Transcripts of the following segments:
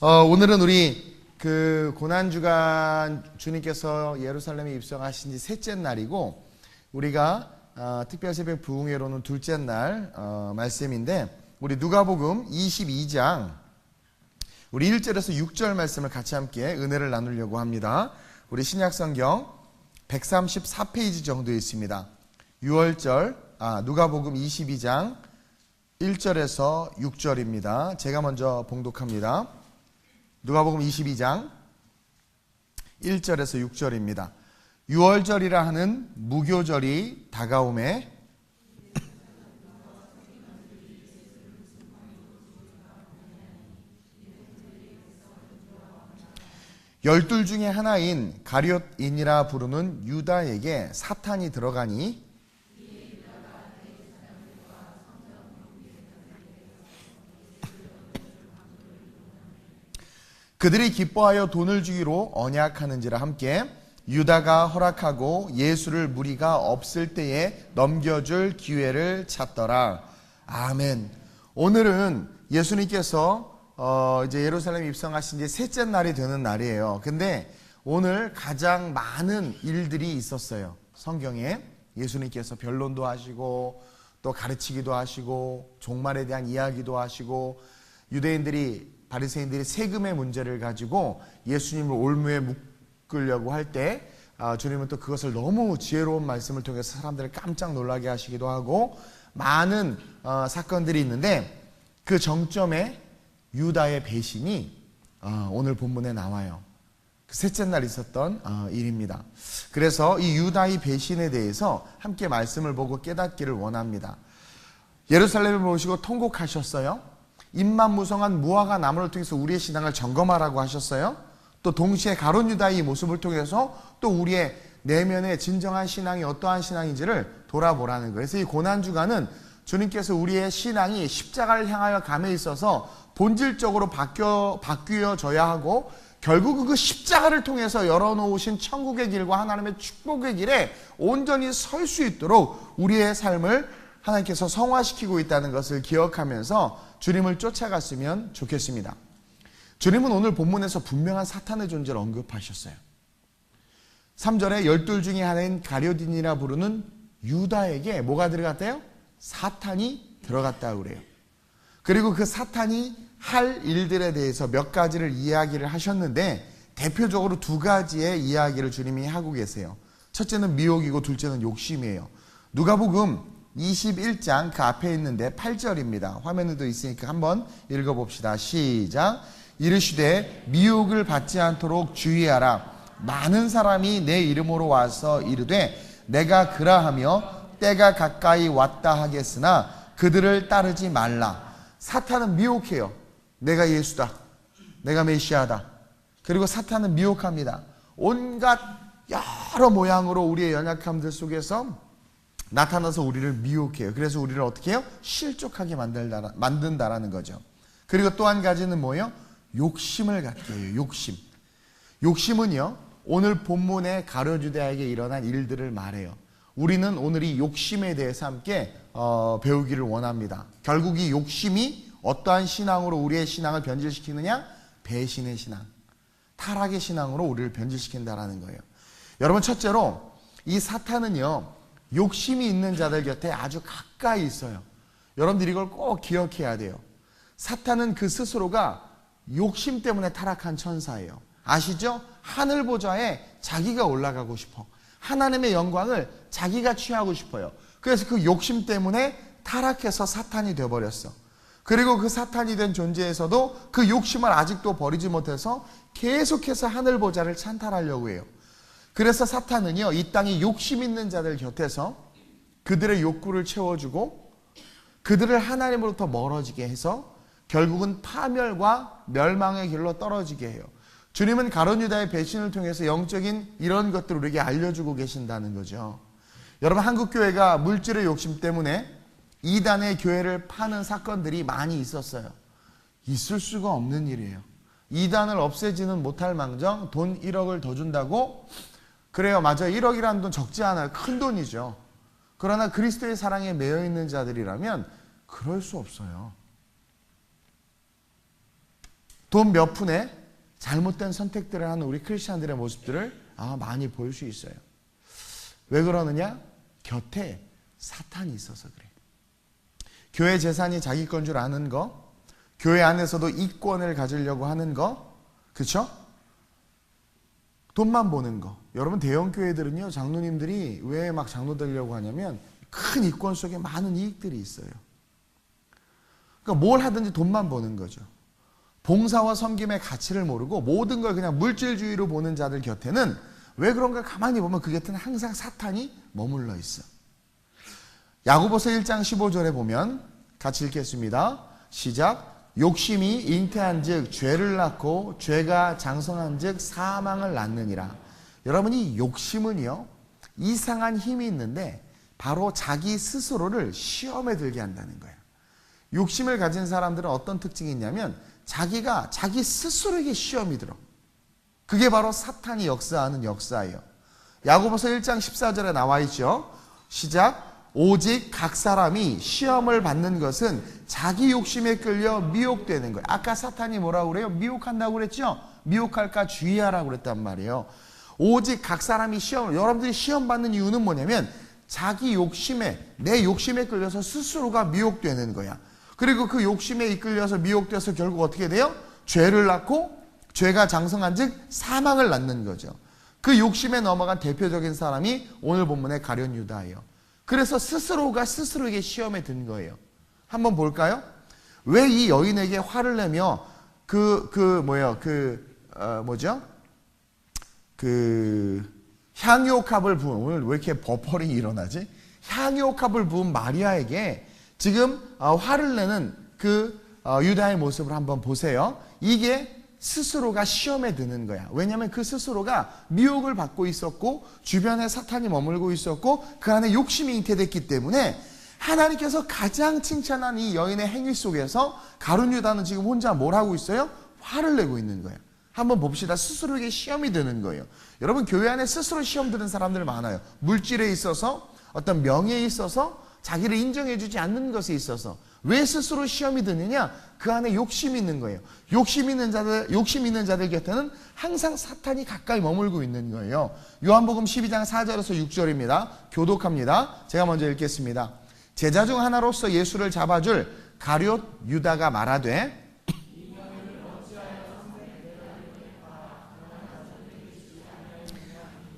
오늘은 우리 그 고난주간 주님께서 예루살렘에 입성하신 지 셋째 날이고, 우리가 특별새벽 부흥회로는 둘째 날 말씀인데, 우리 누가복음 22장 우리 1절에서 6절 말씀을 같이 함께 은혜를 나누려고 합니다. 우리 신약성경 134페이지 정도에 있습니다. 6월절 누가복음 22장 1절에서 6절입니다. 제가 먼저 봉독합니다. 누가복음 22장 1절에서 6절입니다. 6월절이라 하는 무교절이 다가오매 열둘 중에 하나인 가룟인이라 부르는 유다에게 사탄이 들어가니 그들이 기뻐하여 돈을 주기로 언약하는지라 함께 유다가 허락하고 예수를 무리가 없을 때에 넘겨줄 기회를 찾더라. 아멘. 오늘은 예수님께서 이제 예루살렘 입성하신 지 셋째 날이 되는 날이에요. 근데 오늘 가장 많은 일들이 있었어요. 성경에 예수님께서 변론도 하시고 또 가르치기도 하시고 종말에 대한 이야기도 하시고, 유대인들이 바리새인들이 세금의 문제를 가지고 예수님을 올무에 묶으려고 할 때 주님은 또 그것을 너무 지혜로운 말씀을 통해서 사람들을 깜짝 놀라게 하시기도 하고, 많은 사건들이 있는데 그 정점에 유다의 배신이 오늘 본문에 나와요. 그 셋째 날 있었던 일입니다. 그래서 이 유다의 배신에 대해서 함께 말씀을 보고 깨닫기를 원합니다. 예루살렘을 모시고 통곡하셨어요. 입만무성한 무화과 나무를 통해서 우리의 신앙을 점검하라고 하셨어요. 또 동시에 가룟 유다의 모습을 통해서 또 우리의 내면의 진정한 신앙이 어떠한 신앙인지를 돌아보라는 거예요. 그래서 이 고난주간은 주님께서 우리의 신앙이 십자가를 향하여 감에 있어서 본질적으로 바뀌어져야 하고, 결국 그 십자가를 통해서 열어놓으신 천국의 길과 하나님의 축복의 길에 온전히 설 수 있도록 우리의 삶을 하나님께서 성화시키고 있다는 것을 기억하면서 주님을 쫓아갔으면 좋겠습니다. 주님은 오늘 본문에서 분명한 사탄의 존재를 언급하셨어요. 3절에 열둘 중에 하나인 가룟인이라 부르는 유다에게 뭐가 들어갔대요? 사탄이 들어갔다고 그래요. 그리고 그 사탄이 할 일들에 대해서 몇 가지를 이야기를 하셨는데, 대표적으로 두 가지의 이야기를 주님이 하고 계세요. 첫째는 미혹이고 둘째는 욕심이에요. 누가복음 21장 그 앞에 있는데 8절입니다. 화면에도 있으니까 한번 읽어봅시다. 시작. 이르시되 미혹을 받지 않도록 주의하라. 많은 사람이 내 이름으로 와서 이르되 내가 그라하며 때가 가까이 왔다 하겠으나 그들을 따르지 말라. 사탄은 미혹해요. 내가 예수다, 내가 메시아다. 그리고 사탄은 미혹합니다. 온갖 여러 모양으로 우리의 연약함들 속에서 나타나서 우리를 미혹해요. 그래서 우리를 어떻게 해요? 실족하게 만든다라는 거죠. 그리고 또 한 가지는 뭐예요? 욕심을 갖게 해요. 욕심. 욕심은요, 오늘 본문의 가룟유다에게 일어난 일들을 말해요. 우리는 오늘 이 욕심에 대해서 함께 배우기를 원합니다. 결국 이 욕심이 어떠한 신앙으로 우리의 신앙을 변질시키느냐? 배신의 신앙, 타락의 신앙으로 우리를 변질시킨다라는 거예요. 여러분, 첫째로 이 사탄은요, 욕심이 있는 자들 곁에 아주 가까이 있어요. 여러분들이 이걸 꼭 기억해야 돼요. 사탄은 그 스스로가 욕심 때문에 타락한 천사예요. 아시죠? 하늘 보좌에 자기가 올라가고 싶어. 하나님의 영광을 자기가 취하고 싶어요. 그래서 그 욕심 때문에 타락해서 사탄이 되어버렸어. 그리고 그 사탄이 된 존재에서도 그 욕심을 아직도 버리지 못해서 계속해서 하늘 보좌를 찬탈하려고 해요. 그래서 사탄은요, 이 땅에 욕심 있는 자들 곁에서 그들의 욕구를 채워주고 그들을 하나님으로부터 멀어지게 해서 결국은 파멸과 멸망의 길로 떨어지게 해요. 주님은 가룟 유다의 배신을 통해서 영적인 이런 것들을 우리에게 알려주고 계신다는 거죠. 여러분, 한국교회가 물질의 욕심 때문에 이단의 교회를 파는 사건들이 많이 있었어요. 있을 수가 없는 일이에요. 이단을 없애지는 못할 망정 돈 1억을 더 준다고? 그래요, 맞아요. 1억이라는 돈 적지 않아요. 큰 돈이죠. 그러나 그리스도의 사랑에 매여 있는 자들이라면 그럴 수 없어요. 돈 몇 푼에 잘못된 선택들을 하는 우리 크리스찬들의 모습들을 많이 볼 수 있어요. 왜 그러느냐? 곁에 사탄이 있어서 그래. 교회 재산이 자기 건 줄 아는 거, 교회 안에서도 이권을 가지려고 하는 거, 그렇죠? 돈만 보는 거. 여러분 대형 교회들은요, 장로님들이 왜 막 장로 되려고 하냐면 큰 이권 속에 많은 이익들이 있어요. 그러니까 뭘 하든지 돈만 보는 거죠. 봉사와 섬김의 가치를 모르고 모든 걸 그냥 물질주의로 보는 자들 곁에는 왜 그런가 가만히 보면 그 곁에는 항상 사탄이 머물러 있어. 야고보서 1장 15절에 보면 같이 읽겠습니다. 시작. 욕심이 잉태한 즉 죄를 낳고 죄가 장성한 즉 사망을 낳느니라. 여러분 이 욕심은요 이상한 힘이 있는데 바로 자기 스스로를 시험에 들게 한다는 거예요. 욕심을 가진 사람들은 어떤 특징이 있냐면 자기가 자기 스스로에게 시험이 들어. 그게 바로 사탄이 역사하는 역사예요. 야고보서 1장 14절에 나와 있죠. 시작. 오직 각 사람이 시험을 받는 것은 자기 욕심에 끌려 미혹되는 거예요. 아까 사탄이 뭐라고 그래요? 미혹한다고 그랬죠? 미혹할까 주의하라고 그랬단 말이에요. 오직 각 사람이 여러분들이 시험 받는 이유는 뭐냐면 자기 욕심에, 내 욕심에 끌려서 스스로가 미혹되는 거야. 그리고 그 욕심에 이끌려서 미혹돼서 결국 어떻게 돼요? 죄를 낳고 죄가 장성한 즉 사망을 낳는 거죠. 그 욕심에 넘어간 대표적인 사람이 오늘 본문의 가룟 유다예요. 그래서 스스로가 스스로에게 시험에 든 거예요. 한번 볼까요? 왜 이 여인에게 화를 내며 향유옥합을 부은, 오늘 왜 이렇게 버퍼링이 일어나지? 향유옥합을 부은 마리아에게 지금 화를 내는 유다의 모습을 한번 보세요. 이게 스스로가 시험에 드는 거야. 왜냐하면 그 스스로가 미혹을 받고 있었고 주변에 사탄이 머물고 있었고 그 안에 욕심이 잉태됐기 때문에 하나님께서 가장 칭찬한 이 여인의 행위 속에서 가룟 유다는 지금 혼자 뭘 하고 있어요? 화를 내고 있는 거예요. 한번 봅시다. 스스로에게 시험이 드는 거예요. 여러분 교회 안에 스스로 시험 드는 사람들 많아요. 물질에 있어서 어떤 명예에 있어서 자기를 인정해 주지 않는 것에 있어서 왜 스스로 시험이 드느냐? 그 안에 욕심이 있는 거예요. 욕심 있는 자들 곁에는 항상 사탄이 가까이 머물고 있는 거예요. 요한복음 12장 4절에서 6절입니다. 교독합니다. 제가 먼저 읽겠습니다. 제자 중 하나로서 예수를 잡아줄 가룟 유다가 말하되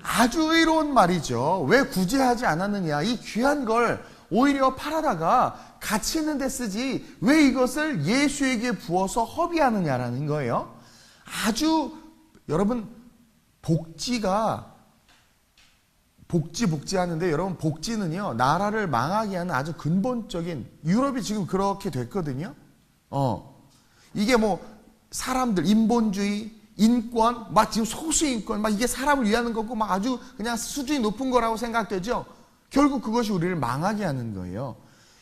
아주 의로운 말이죠. 왜 구제하지 않았느냐? 이 귀한 걸 오히려 팔아다가 가치 있는 데 쓰지 왜 이것을 예수에게 부어서 허비하느냐라는 거예요. 아주 여러분 복지하는데 여러분 복지는요 나라를 망하게 하는 아주 근본적인, 유럽이 지금 그렇게 됐거든요. 이게 뭐 사람들 인본주의, 인권, 막 지금 소수인권, 막 이게 사람을 위하는 거고 막 아주 그냥 수준이 높은 거라고 생각되죠. 결국 그것이 우리를 망하게 하는 거예요.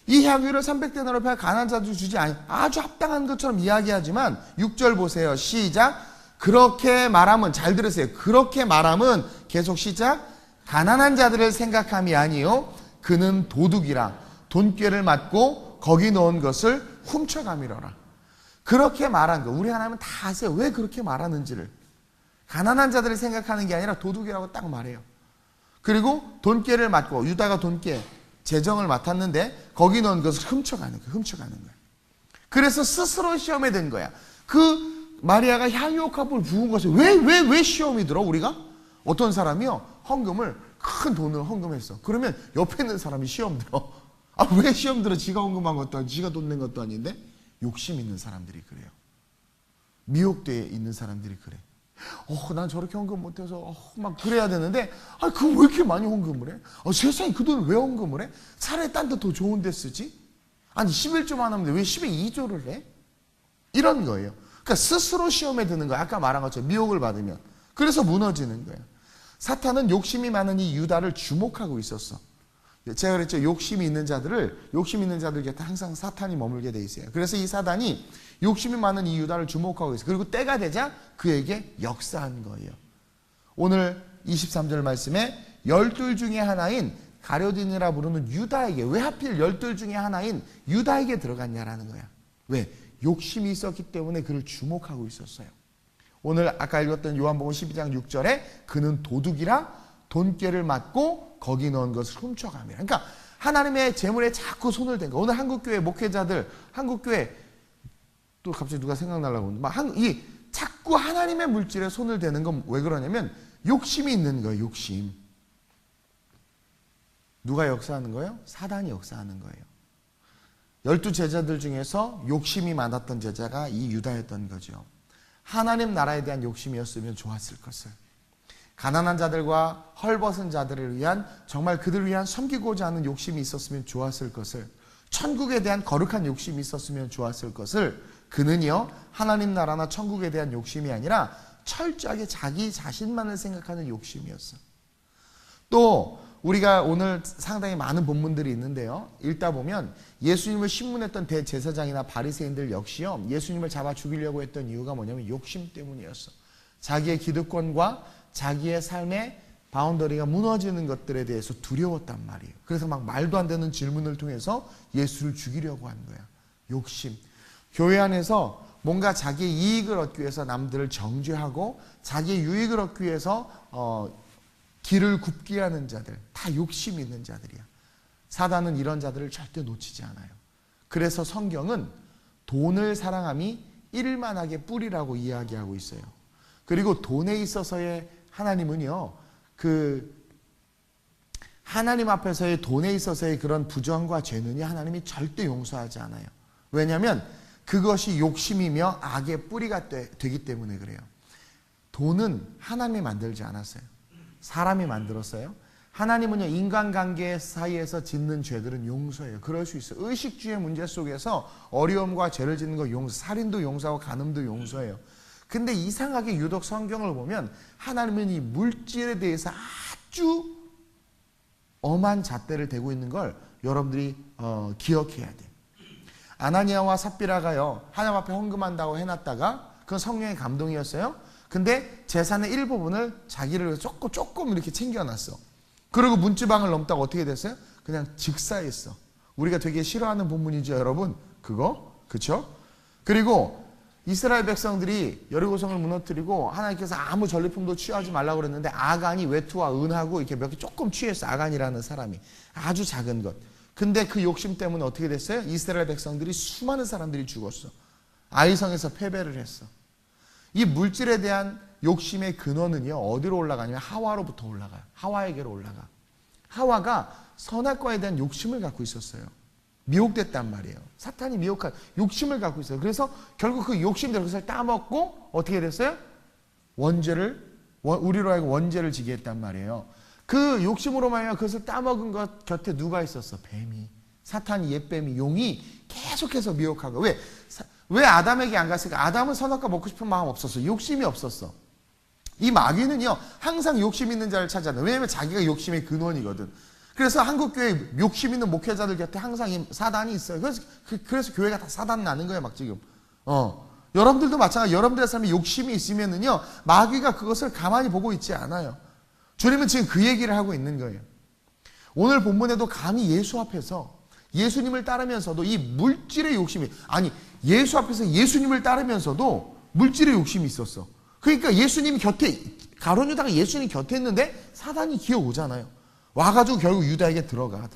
이 향유를 300데나리온을 팔아 가난한 자들 주지 아니, 아주 합당한 것처럼 이야기하지만 6절 보세요. 시작. 그렇게 말함은, 잘 들으세요. 그렇게 말함은 계속 시작. 가난한 자들을 생각함이 아니요 그는 도둑이라 돈꾀를 맞고 거기 넣은 것을 훔쳐가미러라. 그렇게 말한 거 우리 하나님은 다 아세요. 왜 그렇게 말하는지를. 가난한 자들을 생각하는 게 아니라 도둑이라고 딱 말해요. 그리고 돈꾀를 맞고, 유다가 돈꾀 재정을 맡았는데 거기 넣은 것을 훔쳐가는 거야. 그래서 스스로 시험에 든 거야. 그 마리아가 향유옥합을 부은 것이 왜 시험이 들어? 우리가 어떤 사람이요 헌금을, 큰 돈을 헌금했어. 그러면 옆에 있는 사람이 시험 들어. 왜 시험 들어? 지가 헌금한 것도 아니고 지가 돈 낸 것도 아닌데. 욕심 있는 사람들이 그래요. 미혹되어 있는 사람들이 그래. 난 저렇게 헌금 못해서 막 그래야 되는데 그거 왜 이렇게 많이 헌금을 해? 세상에 그 돈을 왜 헌금을 해? 차라리 딴 데 더 좋은 데 쓰지? 아니 11조만 하면 왜 12조를 해? 이런 거예요. 그러니까 스스로 시험에 드는 거야. 아까 말한 것처럼 미혹을 받으면. 그래서 무너지는 거예요. 사탄은 욕심이 많은 이 유다를 주목하고 있었어. 제가 그랬죠. 욕심 있는 자들 곁에 항상 사탄이 머물게 돼 있어요. 그래서 이 사단이 욕심이 많은 이 유다를 주목하고 있어요. 그리고 때가 되자 그에게 역사한 거예요. 오늘 23절 말씀에 12 중에 하나인 가룟이라 부르는 유다에게, 왜 하필 12 중에 하나인 유다에게 들어갔냐라는 거야. 왜? 욕심이 있었기 때문에 그를 주목하고 있었어요. 오늘 아까 읽었던 요한복음 12장 6절에 그는 도둑이라 돈꾀를 맞고 거기 넣은 것을 훔쳐가며. 그러니까 하나님의 재물에 자꾸 손을 댄 거. 오늘 한국교회 목회자들, 한국교회 또 갑자기 누가 생각나려고 하는데 자꾸 하나님의 물질에 손을 대는 건 왜 그러냐면 욕심이 있는 거예요. 욕심. 누가 역사하는 거예요? 사단이 역사하는 거예요. 12제자들 중에서 욕심이 많았던 제자가 이 유다였던 거죠. 하나님 나라에 대한 욕심이었으면 좋았을 것을. 가난한 자들과 헐벗은 자들을 위한, 정말 그들을 위한 섬기고자 하는 욕심이 있었으면 좋았을 것을, 천국에 대한 거룩한 욕심이 있었으면 좋았을 것을, 그는요 하나님 나라나 천국에 대한 욕심이 아니라 철저하게 자기 자신만을 생각하는 욕심이었어. 또 우리가 오늘 상당히 많은 본문들이 있는데요, 읽다 보면 예수님을 신문했던 대제사장이나 바리새인들 역시요 예수님을 잡아 죽이려고 했던 이유가 뭐냐면 욕심 때문이었어. 자기의 기득권과 자기의 삶의 바운더리가 무너지는 것들에 대해서 두려웠단 말이에요. 그래서 막 말도 안 되는 질문을 통해서 예수를 죽이려고 한 거야. 욕심. 교회 안에서 뭔가 자기의 이익을 얻기 위해서 남들을 정죄하고 자기의 유익을 얻기 위해서 길을 굽게 하는 자들, 다 욕심이 있는 자들이야. 사단은 이런 자들을 절대 놓치지 않아요. 그래서 성경은 돈을 사랑함이 일만하게 뿌리라고 이야기하고 있어요. 그리고 돈에 있어서의 하나님은요, 하나님 앞에서의 돈에 있어서의 그런 부정과 죄는요 하나님이 절대 용서하지 않아요. 왜냐하면 그것이 욕심이며 악의 뿌리가 되기 때문에 그래요. 돈은 하나님이 만들지 않았어요. 사람이 만들었어요. 하나님은요 인간관계 사이에서 짓는 죄들은 용서해요. 그럴 수 있어요. 의식주의 문제 속에서 어려움과 죄를 짓는 거 용서, 살인도 용서하고 간음도 용서해요. 근데 이상하게 유독 성경을 보면 하나님은 이 물질에 대해서 아주 엄한 잣대를 대고 있는 걸 여러분들이 기억해야 돼요. 아나니아와 삽비라가요 하나님 앞에 헌금한다고 해놨다가 그건 성령의 감동이었어요. 근데 재산의 일부분을 자기를 위해서 조금 이렇게 챙겨놨어. 그리고 문지방을 넘다가 어떻게 됐어요? 그냥 즉사했어. 우리가 되게 싫어하는 본문이죠 여러분, 그거 그쵸? 그리고 이스라엘 백성들이 여리고성을 무너뜨리고 하나님께서 아무 전리품도 취하지 말라고 그랬는데 아간이 외투와 은하고 이렇게 몇 개 조금 취했어. 아간이라는 사람이 아주 작은 것. 근데 그 욕심 때문에 어떻게 됐어요? 이스라엘 백성들이 수많은 사람들이 죽었어. 아이성에서 패배를 했어. 이 물질에 대한 욕심의 근원은요 어디로 올라가냐면 하와로부터 올라가요. 하와에게로 올라가. 하와가 선악과에 대한 욕심을 갖고 있었어요. 미혹됐단 말이에요. 사탄이 미혹한 욕심을 갖고 있어요. 그래서 결국 그 욕심대로 그것을 따먹고 어떻게 됐어요? 우리로 하여금 원죄를 지게 했단 말이에요. 그 욕심으로 말이야 그것을 따먹은 것 곁에 누가 있었어? 뱀이. 사탄이, 옛뱀이, 용이 계속해서 미혹하고. 왜 아담에게 안 갔을까? 아담은 선악과 먹고 싶은 마음 없었어. 욕심이 없었어. 이 마귀는요 항상 욕심 있는 자를 찾아내. 왜냐하면 자기가 욕심의 근원이거든. 그래서 한국교회 욕심 있는 목회자들 곁에 항상 사단이 있어요. 그래서 교회가 다 사단 나는 거예요 막 지금. 여러분들도 마찬가지. 여러분들의 삶에 욕심이 있으면은요 마귀가 그것을 가만히 보고 있지 않아요. 주님은 지금 그 얘기를 하고 있는 거예요. 오늘 본문에도 감히 예수 앞에서 예수님을 따르면서도 이 물질의 욕심이, 아니 예수 앞에서 예수님을 따르면서도 물질의 욕심이 있었어. 그러니까 예수님 곁에, 가룟 유다가 예수님 곁에 있는데 사단이 기어오잖아요. 와가지고 결국 유다에게 들어가.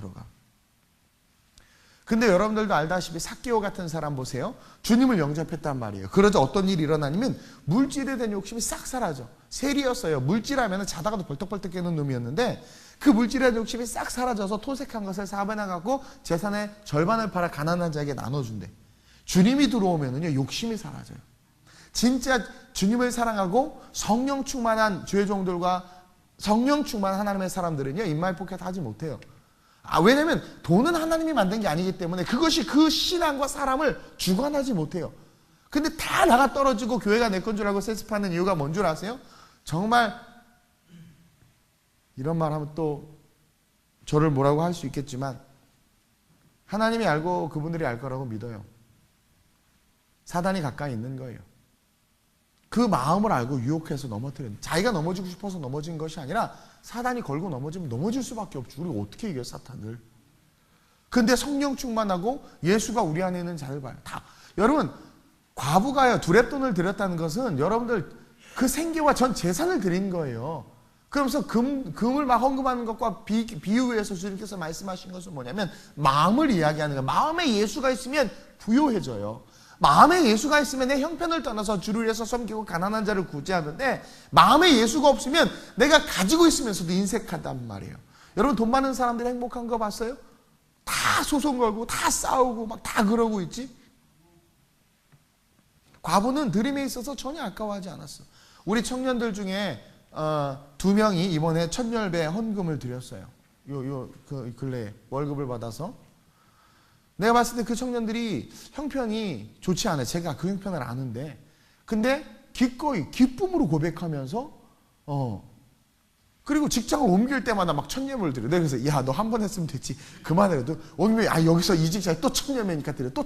근데 여러분들도 알다시피 삭개오 같은 사람 보세요. 주님을 영접했단 말이에요. 그러자 어떤 일이 일어나냐면 물질에 대한 욕심이 싹 사라져. 세리였어요. 물질하면 자다가도 벌떡벌떡 깨는 놈이었는데 그 물질에 대한 욕심이 싹 사라져서 토색한 것을 사배나갖고 재산의 절반을 팔아 가난한 자에게 나눠준대. 주님이 들어오면은요 욕심이 사라져요. 진짜 주님을 사랑하고 성령 충만한 죄종들과 성령 충만한 하나님의 사람들은요 입마의 포켓 하지 못해요. 왜냐면 돈은 하나님이 만든 게 아니기 때문에 그것이 그 신앙과 사람을 주관하지 못해요. 근데 다 나가 떨어지고 교회가 내 건 줄 알고 세습하는 이유가 뭔 줄 아세요? 정말 이런 말 하면 또 저를 뭐라고 할 수 있겠지만 하나님이 알고 그분들이 알 거라고 믿어요. 사단이 가까이 있는 거예요. 그 마음을 알고 유혹해서 넘어뜨리는, 자기가 넘어지고 싶어서 넘어진 것이 아니라 사단이 걸고 넘어지면 넘어질 수밖에 없죠. 우리가 어떻게 이겨요 사탄을. 근데 성령 충만하고 예수가 우리 안에 있는 자를 봐요. 여러분 과부가요, 두렙돈을 드렸다는 것은 여러분들 그 생계와 전 재산을 드린 거예요. 그러면서 금을 막 헌금하는 것과 비유해서 주님께서 말씀하신 것은 뭐냐면 마음을 이야기하는 거예요. 마음에 예수가 있으면 부요해져요. 마음에 예수가 있으면 내 형편을 떠나서 주를 위해서 섬기고 가난한 자를 구제하는데, 마음에 예수가 없으면 내가 가지고 있으면서도 인색하단 말이에요. 여러분, 돈 많은 사람들이 행복한 거 봤어요? 다 소송 걸고 다 싸우고 막 다 그러고 있지. 과부는 드림에 있어서 전혀 아까워하지 않았어. 우리 청년들 중에 2명이 이번에 천열배 헌금을 드렸어요. 그 근래에 월급을 받아서. 내가 봤을 때 그 청년들이 형편이 좋지 않아요. 제가 그 형편을 아는데. 근데 기꺼이 기쁨으로 고백하면서 그리고 직장을 옮길 때마다 막 천예물을 드려. 내가 그래서 야, 너 한 번 했으면 됐지. 그만해도 옮기면 여기서 이 직장에 또 천예매니까 드려. 또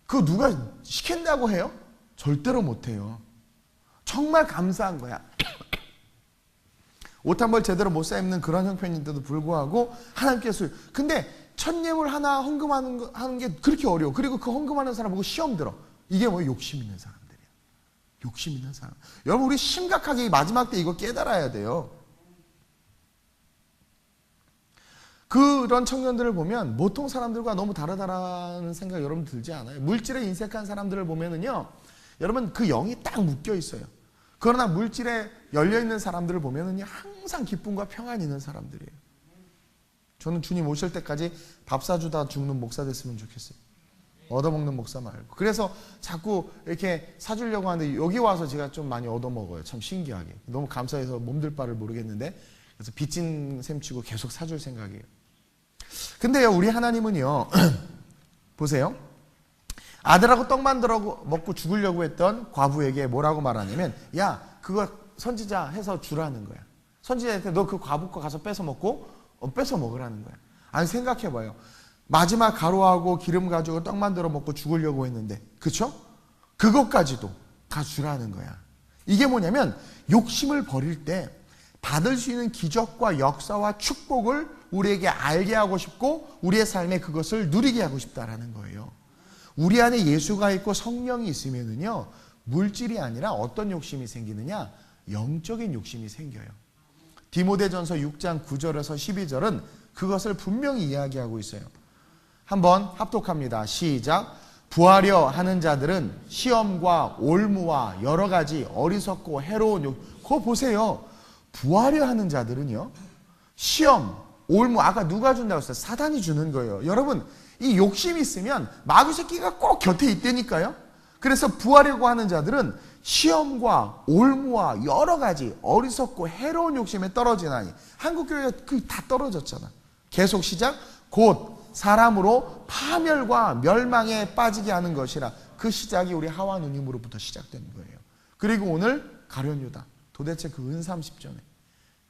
그거 누가 시킨다고 해요? 절대로 못 해요. 정말 감사한 거야. 옷 한 벌 제대로 못 사 입는 그런 형편인데도 불구하고 하나님께서. 근데 천예물 하나 헌금하는 게 그렇게 어려워. 그리고 그 헌금하는 사람 보고 시험 들어. 이게 뭐 욕심 있는 사람들이야. 욕심 있는 사람. 여러분, 우리 심각하게 마지막 때 이거 깨달아야 돼요. 그런 청년들을 보면 보통 사람들과 너무 다르다라는 생각 여러분 들지 않아요? 물질에 인색한 사람들을 보면은요, 여러분 그 영이 딱 묶여 있어요. 그러나 물질에 열려 있는 사람들을 보면은요, 항상 기쁨과 평안이 있는 사람들이에요. 저는 주님 오실 때까지 밥 사주다 죽는 목사 됐으면 좋겠어요. 얻어먹는 목사 말고. 그래서 자꾸 이렇게 사주려고 하는데 여기 와서 제가 좀 많이 얻어먹어요. 참 신기하게. 너무 감사해서 몸둘 바를 모르겠는데, 그래서 빚진 셈 치고 계속 사줄 생각이에요. 근데요, 우리 하나님은요, 보세요. 아들하고 떡 만들어 먹고 죽으려고 했던 과부에게 뭐라고 말하냐면, 야, 그거 선지자 해서 주라는 거야. 선지자한테 너 그 과부 거 가서 뺏어 먹고 뺏어 먹으라는 거야. 아니, 생각해봐요. 마지막 가루하고 기름 가지고 떡 만들어 먹고 죽으려고 했는데, 그쵸? 그것까지도 다 주라는 거야. 이게 뭐냐면 욕심을 버릴 때 받을 수 있는 기적과 역사와 축복을 우리에게 알게 하고 싶고 우리의 삶에 그것을 누리게 하고 싶다라는 거예요. 우리 안에 예수가 있고 성령이 있으면은요, 물질이 아니라 어떤 욕심이 생기느냐? 영적인 욕심이 생겨요. 디모데전서 6장 9절에서 12절은 그것을 분명히 이야기하고 있어요. 한번 합독합니다. 시작. 부하려 하는 자들은 시험과 올무와 여러 가지 어리석고 해로운 그거 보세요. 부하려 하는 자들은요, 시험, 올무, 아까 누가 준다고 했어요? 사단이 주는 거예요. 여러분, 이 욕심이 있으면 마귀 새끼가 꼭 곁에 있다니까요. 그래서 부하려고 하는 자들은 시험과 올무와 여러 가지 어리석고 해로운 욕심에 떨어지나니. 한국교회가 다 떨어졌잖아. 계속 시작. 곧 사람으로 파멸과 멸망에 빠지게 하는 것이라. 그 시작이 우리 하와 누님으로부터 시작된 거예요. 그리고 오늘 가룟 유다. 도대체 그 은삼십전에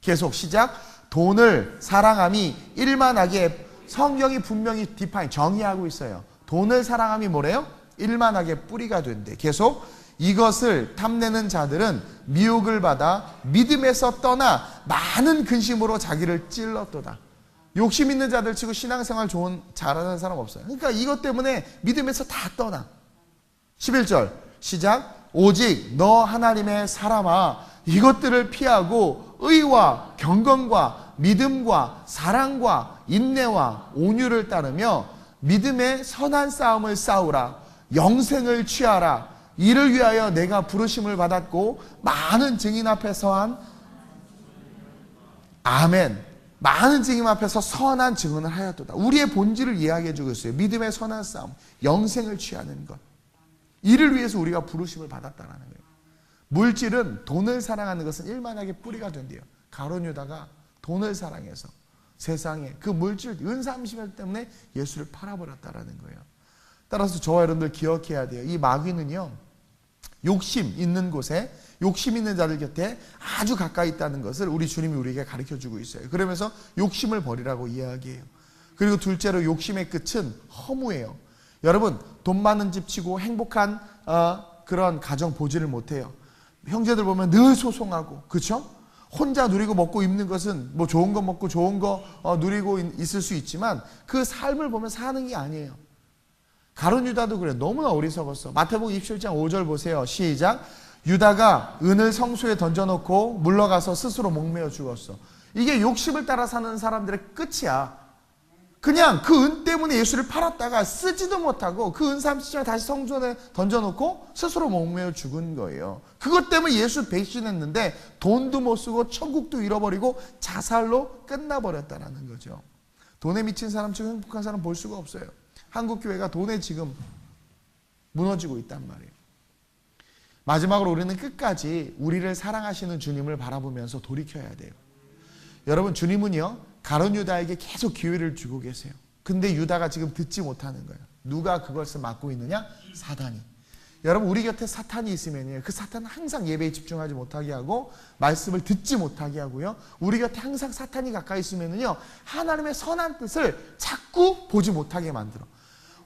계속 시작. 돈을 사랑함이 일만하게, 성경이 분명히 정의하고 있어요. 돈을 사랑함이 뭐래요? 일만하게 뿌리가 된대. 계속 이것을 탐내는 자들은 미혹을 받아 믿음에서 떠나 많은 근심으로 자기를 찔렀도다. 욕심 있는 자들 치고 신앙생활 잘하는 사람 없어요. 그러니까 이것 때문에 믿음에서 다 떠나. 11절 시작. 오직 너 하나님의 사람아, 이것들을 피하고 의와 경건과 믿음과 사랑과 인내와 온유를 따르며 믿음의 선한 싸움을 싸우라. 영생을 취하라. 이를 위하여 내가 부르심을 받았고 많은 증인 앞에 서한 아멘. 많은 증인 앞에서 선한 증언을 하였도다. 우리의 본질을 이야기해 주고 있어요. 믿음의 선한 싸움, 영생을 취하는 것. 이를 위해서 우리가 부르심을 받았다는 거예요. 물질은, 돈을 사랑하는 것은 일만하게 뿌리가 된대요. 가룟 유다가 돈을 사랑해서 세상에 그 물질, 은삼십전 때문에 예수를 팔아버렸다는 거예요. 따라서 저와 여러분들 기억해야 돼요. 이 마귀는요, 욕심 있는 곳에, 욕심 있는 자들 곁에 아주 가까이 있다는 것을 우리 주님이 우리에게 가르쳐주고 있어요. 그러면서 욕심을 버리라고 이야기해요. 그리고 둘째로 욕심의 끝은 허무예요. 여러분, 돈 많은 집 치고 행복한 그런 가정 보지를 못해요. 형제들 보면 늘 소송하고, 그렇죠? 혼자 누리고 먹고 입는 것은 뭐 좋은 거 먹고 좋은 거 누리고 있을 수 있지만 그 삶을 보면 사는 게 아니에요. 가룟 유다도 그래. 너무나 어리석었어. 마태복음 27장 5절 보세요. 시작. 유다가 은을 성소에 던져놓고 물러가서 스스로 목매어 죽었어. 이게 욕심을 따라 사는 사람들의 끝이야. 그냥 그 은 때문에 예수를 팔았다가 쓰지도 못하고 그 은 30장을 다시 성전에 던져놓고 스스로 목매어 죽은 거예요. 그것 때문에 예수 배신했는데 돈도 못 쓰고 천국도 잃어버리고 자살로 끝나버렸다는 거죠. 돈에 미친 사람처럼 행복한 사람 볼 수가 없어요. 한국교회가 돈에 지금 무너지고 있단 말이에요. 마지막으로 우리는 끝까지 우리를 사랑하시는 주님을 바라보면서 돌이켜야 돼요. 여러분, 주님은요 가룟 유다에게 계속 기회를 주고 계세요. 근데 유다가 지금 듣지 못하는 거예요. 누가 그것을 막고 있느냐? 사단이. 여러분, 우리 곁에 사탄이 있으면요, 그 사탄은 항상 예배에 집중하지 못하게 하고 말씀을 듣지 못하게 하고요, 우리 곁에 항상 사탄이 가까이 있으면요 하나님의 선한 뜻을 자꾸 보지 못하게 만들어.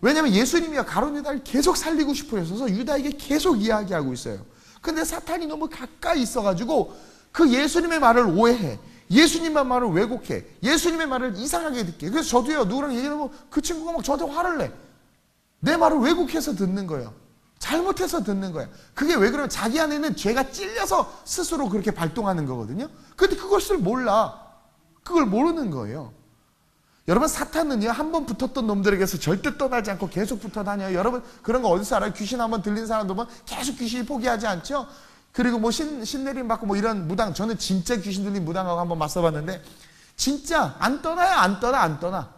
왜냐하면 예수님이요 가룟 유다를 계속 살리고 싶어 해서 유다에게 계속 이야기하고 있어요. 근데 사탄이 너무 가까이 있어가지고 그 예수님의 말을 오해해. 예수님의 말을 왜곡해. 예수님의 말을 이상하게 듣게. 그래서 저도요, 누구랑 얘기하면 그 친구가 막 저한테 화를 내. 내 말을 왜곡해서 듣는 거예요. 잘못해서 듣는 거야. 그게 왜 그러면 자기 안에는 죄가 찔려서 스스로 그렇게 발동하는 거거든요. 근데 그것을 몰라. 그걸 모르는 거예요. 여러분, 사탄은요 한번 붙었던 놈들에게서 절대 떠나지 않고 계속 붙어 다녀요. 여러분, 그런 거 어디서 알아요? 귀신 한번 들린 사람도 보면 계속 귀신이 포기하지 않죠? 그리고 뭐 신내림 받고 뭐 이런 무당, 저는 진짜 귀신 들린 무당하고 한번 맞서봤는데 진짜 안 떠나요. 안 떠나.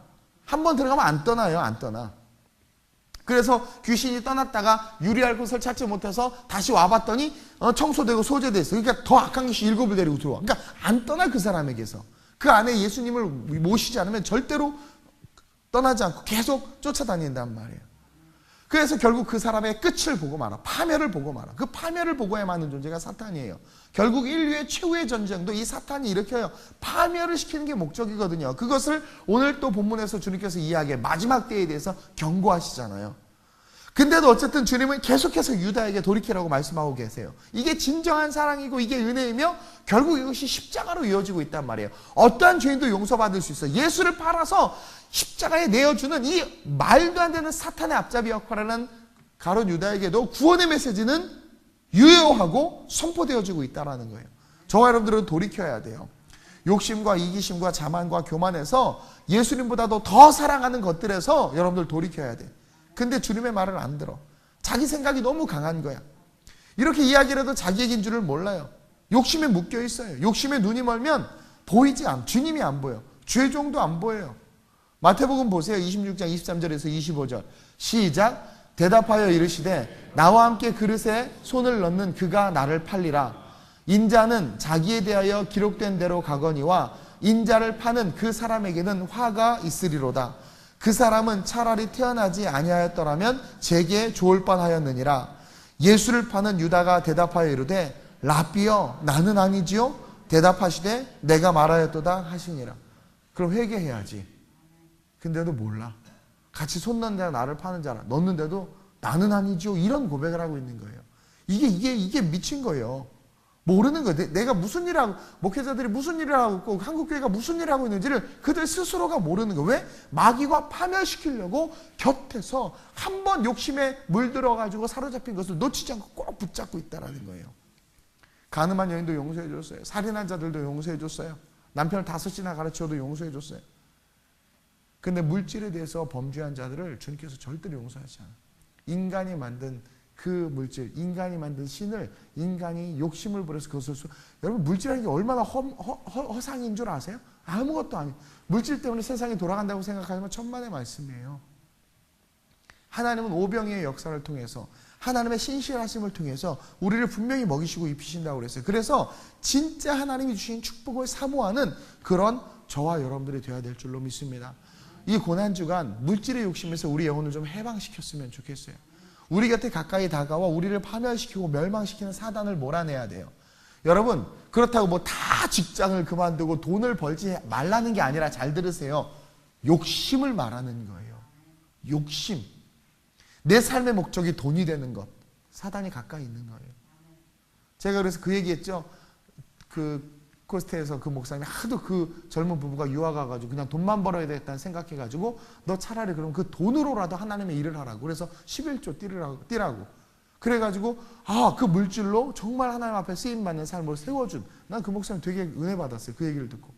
한번 들어가면 안 떠나요. 안 떠나. 그래서 귀신이 떠났다가 유리할 곳을 찾지 못해서 다시 와봤더니 청소되고 소재돼 있어. 그러니까 더 악한 귀신 7을 데리고 들어와. 그러니까 안 떠나, 그 사람에게서. 그 안에 예수님을 모시지 않으면 절대로 떠나지 않고 계속 쫓아다닌단 말이에요. 그래서 결국 그 사람의 끝을 보고 말아. 파멸을 보고 말아. 그 파멸을 보고야 마는 존재가 사탄이에요. 결국 인류의 최후의 전쟁도 이 사탄이 일으켜요. 파멸을 시키는 게 목적이거든요. 그것을 오늘 또 본문에서 주님께서 이야기해 마지막 때에 대해서 경고하시잖아요. 근데도 어쨌든 주님은 계속해서 유다에게 돌이키라고 말씀하고 계세요. 이게 진정한 사랑이고 이게 은혜이며 결국 이것이 십자가로 이어지고 있단 말이에요. 어떠한 죄인도 용서받을 수 있어요. 예수를 팔아서 십자가에 내어주는 이 말도 안 되는 사탄의 앞잡이 역할을 하는 가룟 유다에게도 구원의 메시지는 유효하고 선포되어지고 있다는 거예요. 저와 여러분들은 돌이켜야 돼요. 욕심과 이기심과 자만과 교만에서 예수님보다도 더 사랑하는 것들에서 여러분들 돌이켜야 돼요. 근데 주님의 말을 안 들어. 자기 생각이 너무 강한 거야. 이렇게 이야기를 해도 자기 얘기인 줄을 몰라요. 욕심에 묶여 있어요. 욕심에 눈이 멀면 보이지 않아. 주님이 안 보여. 죄종도 안 보여요. 마태복음 보세요. 26장 23절에서 25절. 시작. 대답하여 이르시되 나와 함께 그릇에 손을 넣는 그가 나를 팔리라. 인자는 자기에 대하여 기록된 대로 가거니와 인자를 파는 그 사람에게는 화가 있으리로다. 그 사람은 차라리 태어나지 아니하였더라면 제게 좋을 뻔하였느니라. 예수를 파는 유다가 대답하여 이르되 라삐여 나는 아니지요? 대답하시되 내가 말하였도다 하시니라. 그럼 회개해야지. 근데도 몰라. 같이 손 넣는 자가 나를 파는 자라. 넣는데도 나는 아니지요? 이런 고백을 하고 있는 거예요. 이게 미친 거예요. 모르는 거예요. 내가 무슨 일을 하고, 목회자들이 무슨 일을 하고 있고, 한국교회가 무슨 일을 하고 있는지를 그들 스스로가 모르는 거예요. 왜? 마귀가 파멸시키려고 곁에서 한 번 욕심에 물들어가지고 사로잡힌 것을 놓치지 않고 꼭 붙잡고 있다는 거예요. 가늠한 여인도 용서해줬어요. 살인한 자들도 용서해줬어요. 남편을 5이나 가르쳐도 용서해줬어요. 근데 물질에 대해서 범죄한 자들을 주님께서 절대로 용서하지 않아요. 인간이 만든 그 물질, 인간이 만든 신을 인간이 욕심을 부려서 그것을 여러분, 물질이라는 게 얼마나 허상인 줄 아세요? 아무것도 아니에요. 물질 때문에 세상이 돌아간다고 생각하면 천만의 말씀이에요. 하나님은 오병이의 역사를 통해서 하나님의 신실하심을 통해서 우리를 분명히 먹이시고 입히신다고 그랬어요. 그래서 진짜 하나님이 주신 축복을 사모하는 그런 저와 여러분들이 되어야 될 줄로 믿습니다. 이 고난주간 물질의 욕심에서 우리 영혼을 좀 해방시켰으면 좋겠어요. 우리 곁에 가까이 다가와 우리를 파멸시키고 멸망시키는 사단을 몰아내야 돼요. 여러분, 그렇다고 뭐 다 직장을 그만두고 돈을 벌지 말라는 게 아니라 잘 들으세요. 욕심을 말하는 거예요. 욕심. 내 삶의 목적이 돈이 되는 것. 사단이 가까이 있는 거예요. 제가 그래서 그 얘기했죠. 그 펜트코스테에서 그 목사님이 하도 그 젊은 부부가 유학 가가지고 그냥 돈만 벌어야 되겠다는 생각해가지고 너 차라리 그럼 그 돈으로라도 하나님의 일을 하라고, 그래서 11조 띠라고 그래가지고 그 물질로 정말 하나님 앞에 쓰임받는 삶을 세워준, 난 그 목사님 되게 은혜 받았어요. 그 얘기를 듣고.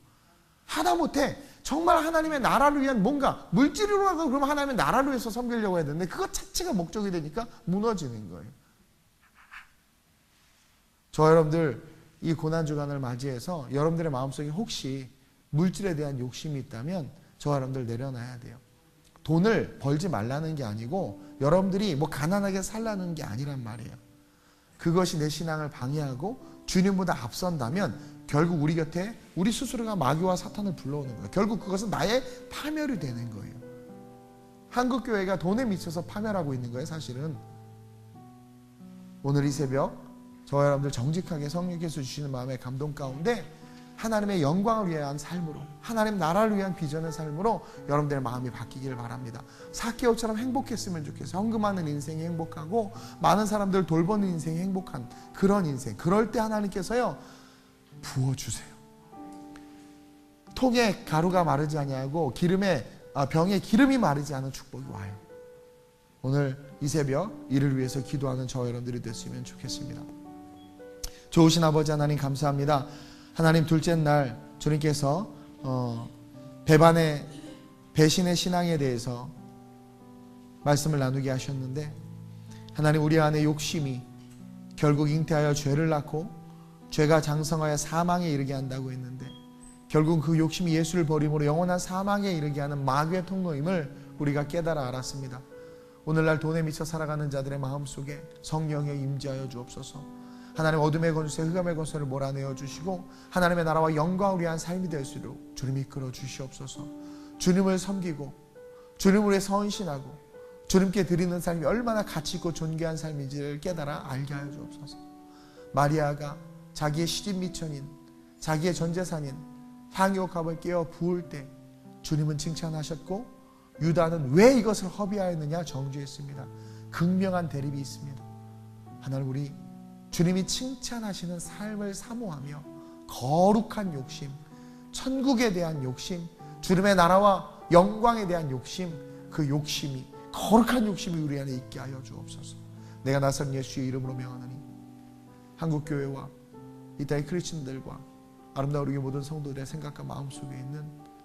하다못해 정말 하나님의 나라를 위한 뭔가 물질로라도 그러면 하나님의 나라를 위해서 섬기려고 해야 되는데 그것 자체가 목적이 되니까 무너지는 거예요. 저 여러분들 이 고난주간을 맞이해서 여러분들의 마음속에 혹시 물질에 대한 욕심이 있다면 저 여러분들 내려놔야 돼요. 돈을 벌지 말라는 게 아니고 여러분들이 뭐 가난하게 살라는 게 아니란 말이에요. 그것이 내 신앙을 방해하고 주님보다 앞선다면 결국 우리 곁에 우리 스스로가 마귀와 사탄을 불러오는 거예요. 결국 그것은 나의 파멸이 되는 거예요. 한국교회가 돈에 미쳐서 파멸하고 있는 거예요, 사실은. 오늘 이 새벽 저와 여러분들 정직하게 성령께서 주시는 마음의 감동 가운데 하나님의 영광을 위한 삶으로, 하나님 나라를 위한 비전의 삶으로 여러분들의 마음이 바뀌기를 바랍니다. 사케오처럼 행복했으면 좋겠어요. 헌금하는 인생이 행복하고 많은 사람들 돌보는 인생이 행복한 그런 인생. 그럴 때 하나님께서요 부어주세요. 통에 가루가 마르지 아니하고 병에 기름이 마르지 않은 축복이 와요. 오늘 이 새벽 이를 위해서 기도하는 저와 여러분들이 됐으면 좋겠습니다. 좋으신 아버지 하나님 감사합니다. 하나님 둘째 날 주님께서 배신의 신앙에 대해서 말씀을 나누게 하셨는데, 하나님 우리 안에 욕심이 결국 잉태하여 죄를 낳고 죄가 장성하여 사망에 이르게 한다고 했는데, 결국 그 욕심이 예수를 버림으로 영원한 사망에 이르게 하는 마귀의 통로임을 우리가 깨달아 알았습니다. 오늘날 돈에 미쳐 살아가는 자들의 마음속에 성령에 임재하여 주옵소서. 하나님 어둠의 권세, 흑암의 권세를 몰아내어 주시고 하나님의 나라와 영광을 위한 삶이 될 수 있도록 주님 이끌어 주시옵소서. 주님을 섬기고 주님을 위해 헌신하고 주님께 드리는 삶이 얼마나 가치 있고 존귀한 삶인지를 깨달아 알게 하여 주옵소서. 마리아가 자기의 시집 미천인, 자기의 전재산인 향유옥합을 깨어 부을 때 주님은 칭찬하셨고 유다는 왜 이것을 허비하였느냐 정죄했습니다. 극명한 대립이 있습니다. 하나님 우리 주님이 칭찬하시는 삶을 사모하며 거룩한 욕심, 천국에 대한 욕심, 주님의 나라와 영광에 대한 욕심, 그 욕심이 거룩한 욕심이 우리 안에 있게 하여 주옵소서. 내가 나선 예수의 이름으로 명하노니 한국교회와 이 땅의 크리스천들과 아름다운 우리 모든 성도들의 생각과 마음속에 있는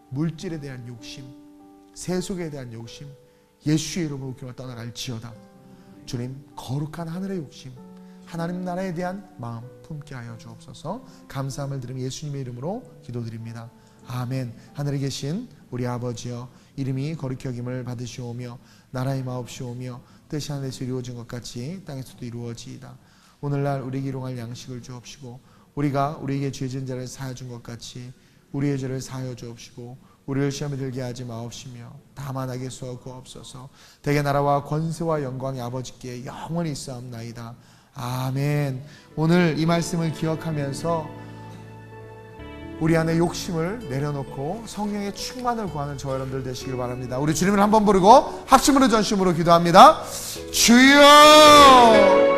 물질에 대한 욕심, 세속에 대한 욕심, 예수의 이름으로 교회가 떠나갈지어다. 주님 거룩한 하늘의 욕심, 하나님 나라에 대한 마음 품게 하여 주옵소서. 감사함을 드리며 예수님의 이름으로 기도드립니다. 아멘. 하늘에 계신 우리 아버지여, 이름이 거룩히 여김을 받으시오며 나라의 마옵시오며 뜻이 하늘에서 이루어진 것 같이 땅에서도 이루어지이다. 오늘날 우리에게 일용할 양식을 주옵시고 우리가 우리에게 죄 지은 자를 사하여 준 것 같이 우리의 죄를 사하여 주옵시고 우리를 시험에 들게 하지 마옵시며 다만 악에 쏘옵소서. 대개 나라와 권세와 영광이 아버지께 영원히 있사옵나이다. 아멘. 오늘 이 말씀을 기억하면서 우리 안에 욕심을 내려놓고 성령의 충만을 구하는 저 여러분들 되시길 바랍니다. 우리 주님을 한번 부르고 합심으로 전심으로 기도합니다. 주여!